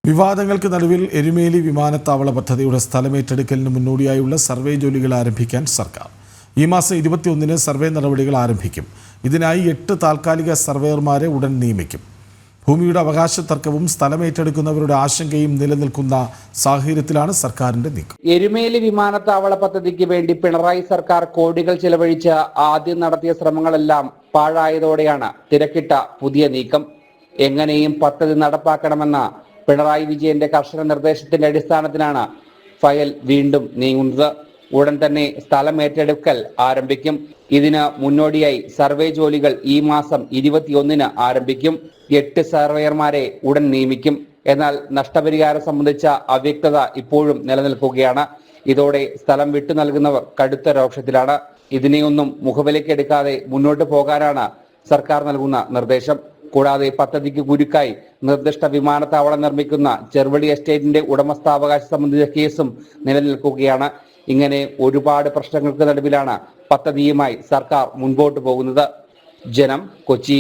വിവാദങ്ങൾക്ക് നടുവിൽ എരുമേലി വിമാനത്താവള പദ്ധതിയുടെ സ്ഥലമേറ്റെടുക്കലിന് മുന്നോടിയായുള്ള സർവേ ജോലികൾ ആരംഭിക്കാൻ സർക്കാർ. ഈ മാസം 21-ന് സർവേ നടപടികൾ ആരംഭിക്കും. ഇതിനായി 8 താൽക്കാലിക സർവേയർമാരെ ഉടൻ നിയമിക്കും. ഭൂമിയുടെ അവകാശ തർക്കവും സ്ഥലമേറ്റെടുക്കുന്നവരുടെ ആശങ്കയും നിലനിൽക്കുന്ന സാഹചര്യത്തിലാണ് സർക്കാരിന്റെ നീക്കം. എരുമേലി വിമാനത്താവള പദ്ധതിക്ക് വേണ്ടി പിണറായി സർക്കാർ കോടികൾ ചെലവഴിച്ച് ആദ്യം നടത്തിയ ശ്രമങ്ങളെല്ലാം പാഴായതോടെയാണ് തിരക്കിട്ട പുതിയ നീക്കം. എങ്ങനെയും പദ്ധതി നടപ്പാക്കണമെന്ന പിണറായി വിജയന്റെ കർശന നിർദ്ദേശത്തിന്റെ അടിസ്ഥാനത്തിലാണ് ഫയൽ വീണ്ടും നീങ്ങുന്നത്. ഉടൻ തന്നെ സ്ഥലം ഏറ്റെടുക്കൽ ആരംഭിക്കും. ഇതിന് മുന്നോടിയായി സർവേ ജോലികൾ ഈ മാസം 21-ന് ആരംഭിക്കും. 8 സർവേയർമാരെ ഉടൻ നിയമിക്കും. എന്നാൽ നഷ്ടപരിഹാരം സംബന്ധിച്ച അവ്യക്തത ഇപ്പോഴും നിലനിൽക്കുകയാണ്. ഇതോടെ സ്ഥലം വിട്ടു നൽകുന്നവർ കടുത്ത രോഷത്തിലാണ്. ഇതിനെയൊന്നും മുഖവിലക്കെടുക്കാതെ മുന്നോട്ട് പോകാനാണ് സർക്കാർ നൽകുന്ന നിർദ്ദേശം. കൂടാതെ പദ്ധതിക്ക് കുരുക്കായി നിർദ്ദിഷ്ട വിമാനത്താവളം നിർമ്മിക്കുന്ന ചെറുവടി എസ്റ്റേറ്റിന്റെ ഉടമസ്ഥാവകാശം സംബന്ധിച്ച കേസും നിലനിൽക്കുകയാണ്. ഇങ്ങനെ ഒരുപാട് പ്രശ്നങ്ങൾക്ക് നടുവിലാണ് പദ്ധതിയുമായി സർക്കാർ മുൻപോട്ട് പോകുന്നത്. ജനം, കൊച്ചി.